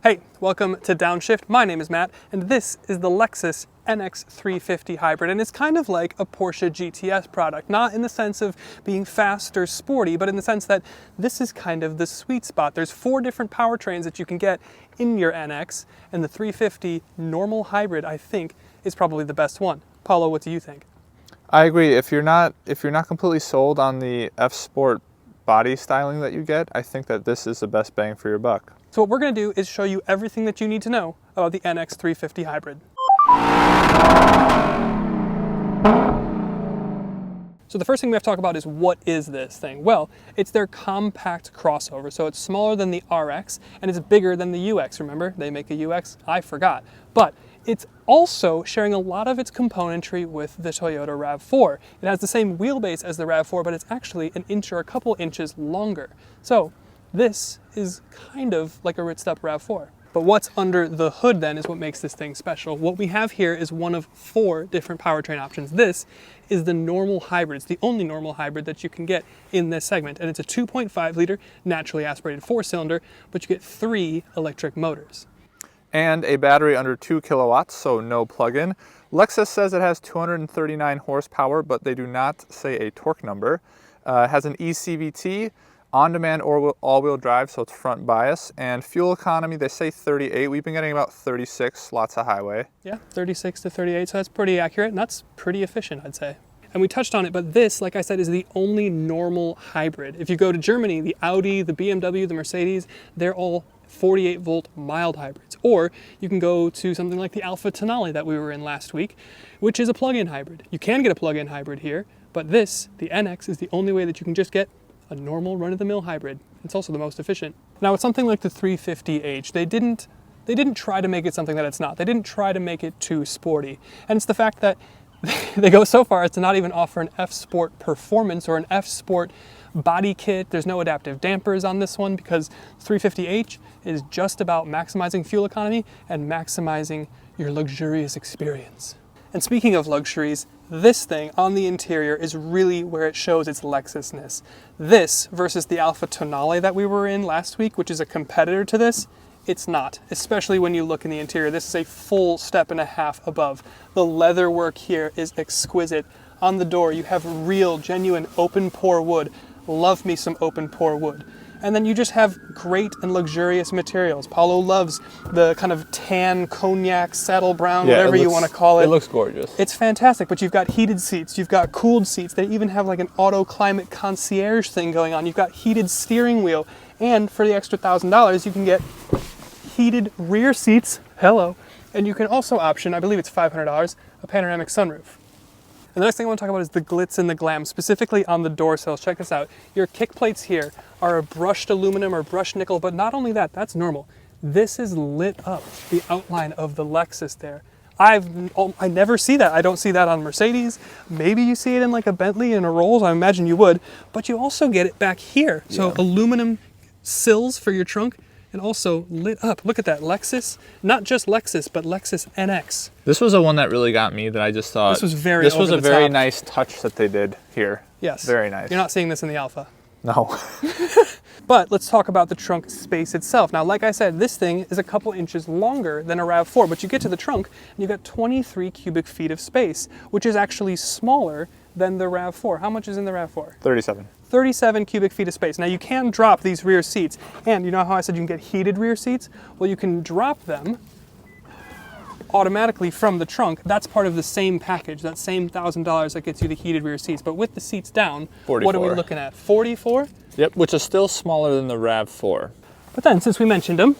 Hey, welcome to Downshift. My name is Matt, and this is the Lexus NX350 hybrid, and it's kind of like a Porsche GTS product, not in the sense of being fast or sporty, but in the sense that this is kind of the sweet spot. There's 4 different powertrains that you can get in your NX, and the 350 normal hybrid, I think, is probably the best one. Paulo, what do you think? I agree. If you're not completely sold on the F-Sport body styling that you get, I think that this is the best bang for your buck. So what we're going to do is show you everything that you need to know about the NX350 hybrid. So the first thing we have to talk about is, what is this thing? Well, it's their compact crossover. So it's smaller than the RX and it's bigger than the UX. Remember, they make a UX? I forgot. But it's also sharing a lot of its componentry with the Toyota RAV4. It has the same wheelbase as the RAV4, but it's actually an inch or a couple inches longer. So this is kind of like a ritzed up RAV4. But what's under the hood then is what makes this thing special. What we have here is one of 4 different powertrain options. This is the normal hybrid. It's the only normal hybrid that you can get in this segment. And it's a 2.5 liter naturally aspirated 4-cylinder, but you get 3 electric motors. And a battery under 2 kilowatts, so no plug-in. Lexus says it has 239 horsepower, but they do not say a torque number. It has an eCVT, on-demand or all-wheel drive, so it's front bias, and fuel economy, they say 38. We've been getting about 36, lots of highway. Yeah, 36 to 38, so that's pretty accurate, and that's pretty efficient, I'd say. And we touched on it, but this, like I said, is the only normal hybrid. If you go to Germany, the Audi, the BMW, the Mercedes, they're all 48-volt mild hybrids. Or you can go to something like the Alfa Tonale that we were in last week, which is a plug-in hybrid. You can get a plug-in hybrid here, but this, the NX, is the only way that you can just get a normal run-of-the-mill hybrid. It's also the most efficient. Now, with something like the 350h, they didn't try to make it something that it's not. They didn't try to make it too sporty. And it's the fact that they go so far as to not even offer an F-Sport performance or an F-Sport body kit. There's no adaptive dampers on this one because 350h is just about maximizing fuel economy and maximizing your luxurious experience. And speaking of luxuries, this thing on the interior is really where it shows its Lexusness. This versus the Alfa Tonale that we were in last week, which is a competitor to this, it's not, especially when you look in the interior. This is a full step and a half above. The leather work here is exquisite. On the door, you have real, genuine open pore wood. Love me some open pore wood. And then you just have great and luxurious materials. Paulo loves the kind of tan, cognac, saddle brown, whatever you want to call it. It looks gorgeous. It's fantastic, but you've got heated seats, you've got cooled seats. They even have like an auto climate concierge thing going on. You've got heated steering wheel. And for the extra $1,000, you can get heated rear seats. Hello. And you can also option, I believe it's $500, a panoramic sunroof. And the next thing I want to talk about is the glitz and the glam, specifically on the door sills. Check this out. Your kick plates here are a brushed aluminum or brushed nickel, but not only that, that's normal. This is lit up, the outline of the Lexus there. I never see that. I don't see that on Mercedes. Maybe you see it in like a Bentley and a Rolls. I imagine you would, but you also get it back here. So aluminum sills for your trunk, and also lit up. Look at that, Lexus. Not just Lexus, but Lexus NX. This was the one that really got me, that I just thought, this was a very nice touch that they did here. Yes. Very nice. You're not seeing this in the Alpha. No. But let's talk about the trunk space itself. Now, like I said, this thing is a couple inches longer than a RAV4, but you get to the trunk and you got 23 cubic feet of space, which is actually smaller than the RAV4. How much is in the RAV4? 37. 37 cubic feet of space. Now you can drop these rear seats, and you know how I said you can get heated rear seats? Well, you can drop them automatically from the trunk. That's part of the same package, that same $1,000 that gets you the heated rear seats. But with the seats down, 44. What are we looking at? 44? Yep, which is still smaller than the RAV4. But then, since we mentioned them,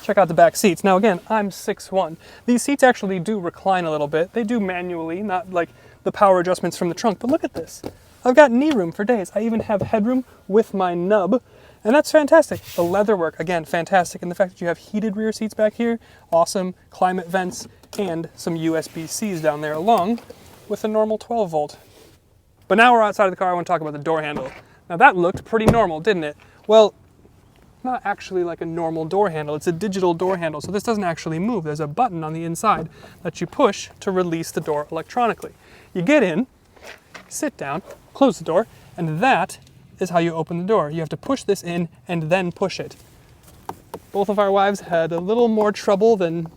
check out the back seats. Now again, I'm 6'1". These seats actually do recline a little bit. They do manually, not like the power adjustments from the trunk, but look at this. I've got knee room for days. I even have headroom with my nub, and that's fantastic. The leather work, again, fantastic. And the fact that you have heated rear seats back here, awesome. Climate vents, and some USB-Cs down there along with a normal 12-volt. But now we're outside of the car, I want to talk about the door handle. Now that looked pretty normal, didn't it? Well, not actually like a normal door handle. It's a digital door handle, so this doesn't actually move. There's a button on the inside that you push to release the door electronically. You get in, sit down, close the door, and that is how you open the door. You have to push this in and then push it. Both of our wives had a little more trouble than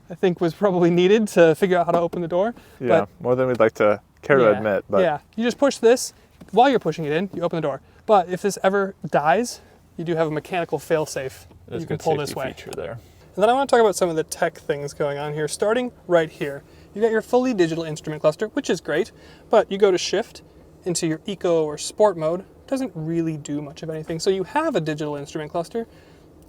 I think was probably needed to figure out how to open the door. Yeah, but, more than we'd like to care to admit. But yeah, you just push this. While you're pushing it in, you open the door. But if this ever dies, you do have a mechanical fail-safe that you can pull this way. Feature there. And then I want to talk about some of the tech things going on here, starting right here. You got your fully digital instrument cluster, which is great, but you go to shift into your eco or sport mode, doesn't really do much of anything. So you have a digital instrument cluster,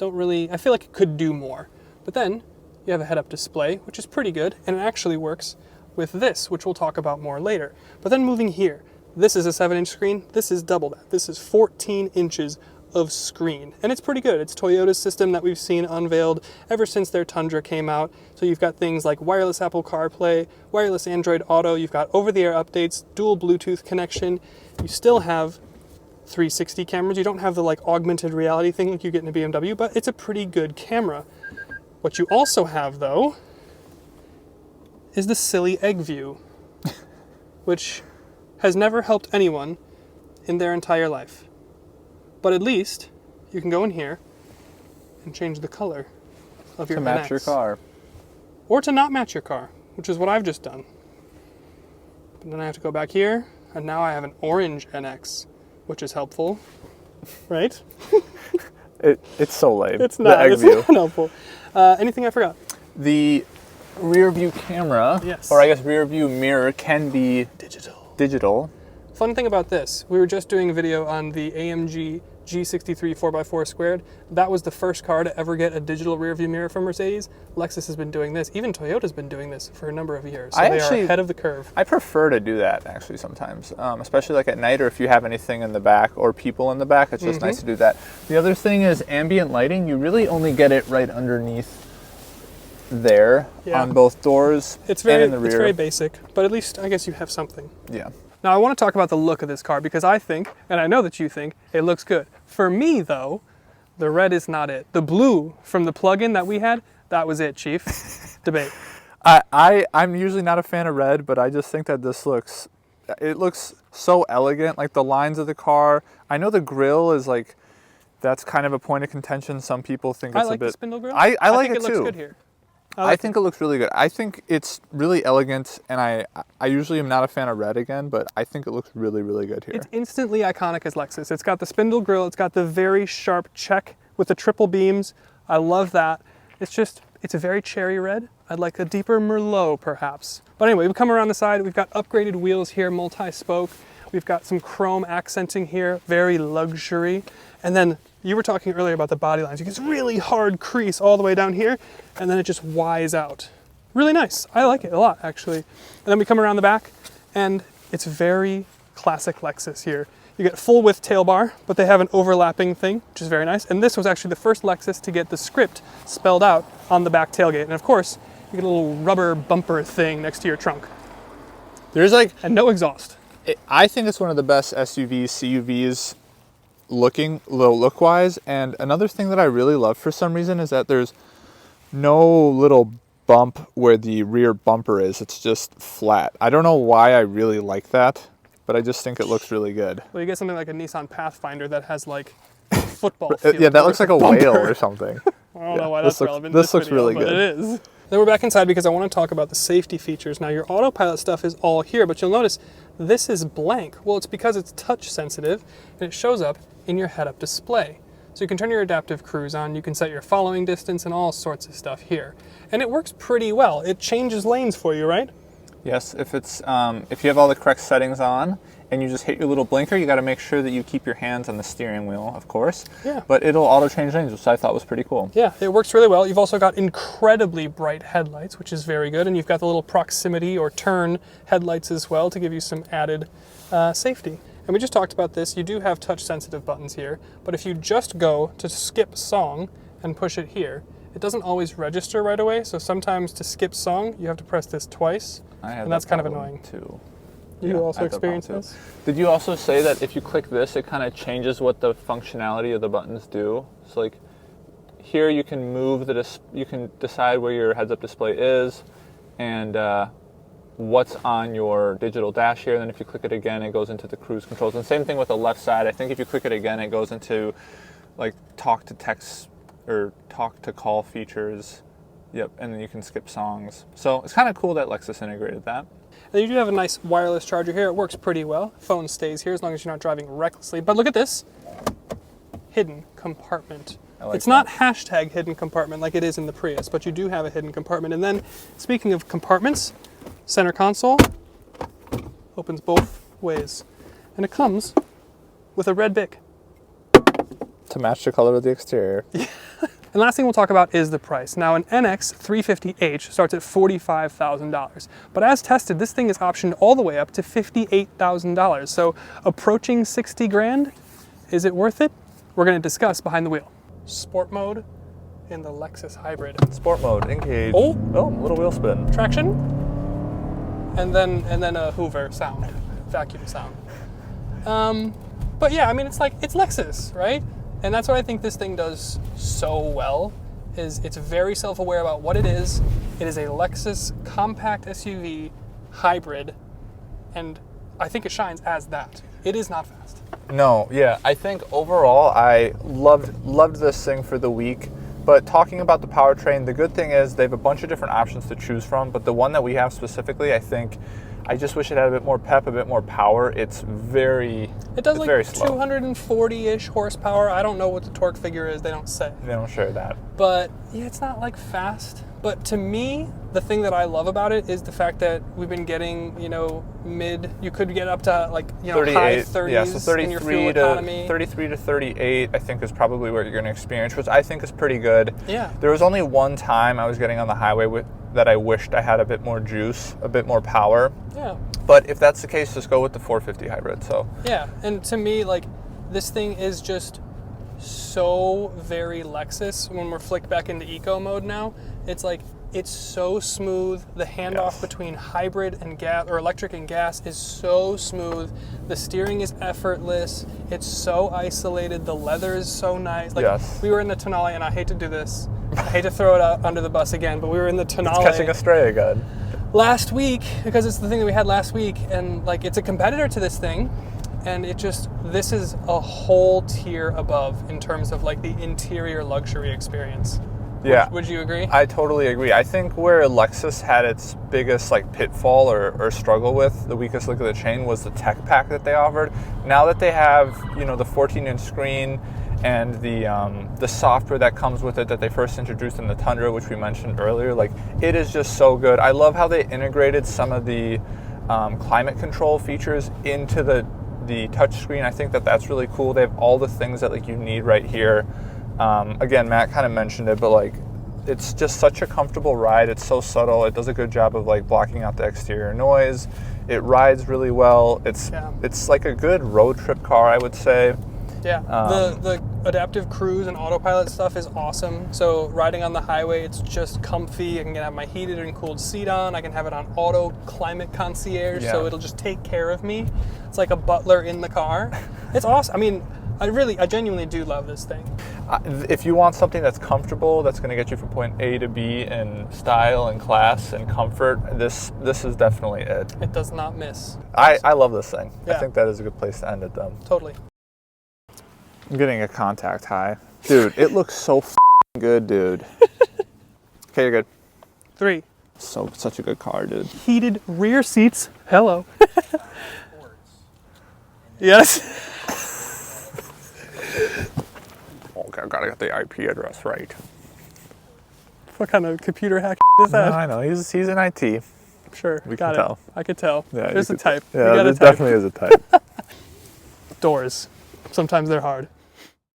I feel like it could do more. But then you have a head-up display, which is pretty good, and it actually works with this, which we'll talk about more later. But then moving here, this is a 7-inch screen, this is double that. This is 14 inches of screen, and it's pretty good. It's Toyota's system that we've seen unveiled ever since their Tundra came out. So you've got things like wireless Apple CarPlay, wireless Android Auto, you've got over-the-air updates, dual Bluetooth connection. You still have 360 cameras. You don't have the like augmented reality thing like you get in a BMW, but it's a pretty good camera. What you also have though is the silly egg view, which has never helped anyone in their entire life. But at least you can go in here and change the color of your NX. To match your car. Or to not match your car, which is what I've just done. But then I have to go back here, and now I have an orange NX, which is helpful, right? It's so lame. It's not. It's not helpful. Anything I forgot? The rear view camera, yes, or I guess rear view mirror, can be digital. Fun thing about this, we were just doing a video on the AMG G63 4x4 squared. That was the first car to ever get a digital rear view mirror from Mercedes. Lexus has been doing this. Even Toyota's been doing this for a number of years. So they are ahead of the curve. I prefer to do that actually sometimes, especially like at night or if you have anything in the back or people in the back. It's just nice to do that. The other thing is ambient lighting. You really only get it right underneath there on both doors and in the rear. It's very basic, but at least I guess you have something. Yeah. Now I want to talk about the look of this car because I think, and I know that you think, it looks good. For me though, the red is not it. The blue from the plug-in that we had, that was it, Chief. Debate. I'm usually not a fan of red, but I just think that it looks so elegant, like the lines of the car. I know the grille is like, that's kind of a point of contention. Some people think it's a bit... I like the spindle grille. I like it too. I think it looks good here. I think it looks really good. I think it's really elegant, and I usually am not a fan of red again, but I think it looks really, really good here. It's instantly iconic as Lexus. It's got the spindle grille, it's got the very sharp check with the triple beams. I love that. It's a very cherry red. I'd like a deeper Merlot, perhaps. But anyway, we come around the side, we've got upgraded wheels here, multi-spoke. We've got some chrome accenting here, very luxury. And then you were talking earlier about the body lines. You get this really hard crease all the way down here, and then it just Y's out. Really nice. I like it a lot, actually. And then we come around the back, and it's very classic Lexus here. You get full width tail bar, but they have an overlapping thing, which is very nice. And this was actually the first Lexus to get the script spelled out on the back tailgate. And of course, you get a little rubber bumper thing next to your trunk. And no exhaust. I think it's one of the best SUVs, CUVs look-wise. And another thing that I really love for some reason is that there's no little bump where the rear bumper is. It's just flat. I don't know why I really like that, but I just think it looks really good. Well, you get something like a Nissan Pathfinder that has like football field. Yeah, that looks like a whale or something. I don't know why that's relevant. This looks video, really good. It is. Then we're back inside because I want to talk about the safety features. Now your autopilot stuff is all here, but you'll notice this is blank. Well, it's because it's touch sensitive and it shows up in your head-up display. So you can turn your adaptive cruise on, you can set your following distance and all sorts of stuff here. And it works pretty well. It changes lanes for you, right? Yes, if you have all the correct settings on and you just hit your little blinker, you got to make sure that you keep your hands on the steering wheel, of course. Yeah. But it'll auto change lanes, which I thought was pretty cool. Yeah, it works really well. You've also got incredibly bright headlights, which is very good, and you've got the little proximity or turn headlights as well to give you some added safety. And we just talked about this. You do have touch-sensitive buttons here, but if you just go to skip song and push it here, it doesn't always register right away. So sometimes to skip song, you have to press this twice, and that's kind of annoying too. You also experienced this? Did you also say that if you click this, it kind of changes what the functionality of the buttons do? So like here, you can move you can decide where your heads-up display is, and what's on your digital dash here. And then if you click it again, it goes into the cruise controls. And same thing with the left side. I think if you click it again, it goes into like talk to text or talk to call features. Yep, and then you can skip songs. So it's kind of cool that Lexus integrated that. And you do have a nice wireless charger here. It works pretty well. Phone stays here as long as you're not driving recklessly. But look at this. Hidden compartment. It's not hashtag hidden compartment like it is in the Prius, but you do have a hidden compartment. And then, speaking of compartments, center console opens both ways. And it comes with a red Bic. To match the color of the exterior. And last thing we'll talk about is the price. Now, an NX350h starts at $45,000. But as tested, this thing is optioned all the way up to $58,000. So approaching 60 grand, is it worth it? We're gonna discuss behind the wheel. Sport mode in the Lexus Hybrid. Sport mode, engage. Oh, little wheel spin. traction, and then a Hoover sound, vacuum sound. But yeah, I mean, it's Lexus, right? And that's what I think this thing does so well, is it's very self-aware about what it is. It is a Lexus compact SUV hybrid, and I think it shines as that. It is not fast. No, yeah, I think overall I loved this thing for the week. But talking about the powertrain, the good thing is they have a bunch of different options to choose from, but the one that we have specifically, I just wish it had a bit more pep, a bit more power. It does like 240-ish horsepower. I don't know what the torque figure is. They don't say. They don't share that. But yeah, it's not like fast. But to me, the thing that I love about it is the fact that we've been getting, you could get up to high 30s yeah, so 33 in your fuel economy. 33 to 38, I think is probably what you're going to experience, which I think is pretty good. Yeah. There was only one time I was getting on the highway that I wished I had a bit more juice, a bit more power. Yeah. But if that's the case, just go with the 450 hybrid. So. Yeah, and to me, this thing is just so very Lexus. When we're flicked back into eco mode now, it's so smooth. The handoff between hybrid and gas, or electric and gas, is so smooth. The steering is effortless. It's so isolated. The leather is so nice. We were in the Tonale, and I hate to do this. I hate to throw it out under the bus again, but we were in the Tonale. It's catching a stray again. Last week, because it's the thing that we had last week, and it's a competitor to this thing, and this is a whole tier above in terms of the interior luxury experience. Yeah. Would you agree? I totally agree. I think where Lexus had its biggest pitfall or struggle with, the weakest link of the chain, was the tech pack that they offered. Now that they have, the 14-inch screen and the software that comes with it that they first introduced in the Tundra, which we mentioned earlier, it is just so good. I love how they integrated some of the climate control features into the touchscreen. I think that's really cool. They have all the things that you need right here. Again, Matt kind of mentioned it, but it's just such a comfortable ride. It's so subtle. It does a good job of blocking out the exterior noise. It rides really well. It's like a good road trip car, I would say. Yeah, the adaptive cruise and autopilot stuff is awesome. So riding on the highway, it's just comfy. I can have my heated and cooled seat on. I can have it on auto climate concierge, so it'll just take care of me. It's like a butler in the car. It's awesome. I mean, I genuinely do love this thing. If you want something that's comfortable, that's going to get you from point A to B in style and class and comfort, this is definitely it. It does not miss. I love this thing. Yeah. I think that is a good place to end it, though. Totally. I'm getting a contact high. Dude, it looks so good, dude. Okay, you're good. 3. Such a good car, dude. Heated rear seats. Hello. Yes. Okay, I gotta get the IP address right. What kind of computer hack is that? No, I know. He's in IT. Sure. We can tell. I could tell. Yeah, There's a type. Yeah, there definitely is a type. Doors. Sometimes they're hard.